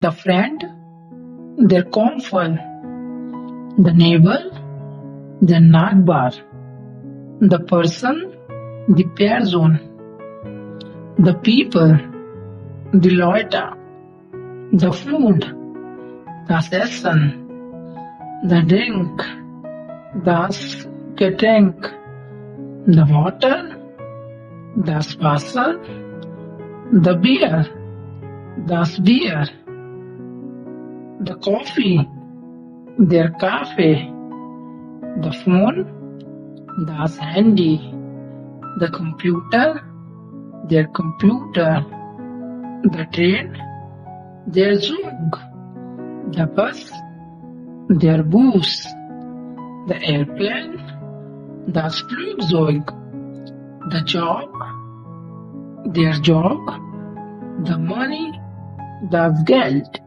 the Friend, der Koffer, the Neighbor, der Nachbar, the Person, die Person, the People, die Leute, the Food, das Essen, the Drink, das Getränk, the Water, das Wasser, the Beer, das Bier, the Coffee, der Kaffee, the Phone, das Handy, the Computer, der Computer, the Train, der Zug, the Bus, der Bus, the Airplane, das Flugzeug, the Job, der Job, the Money, das Geld.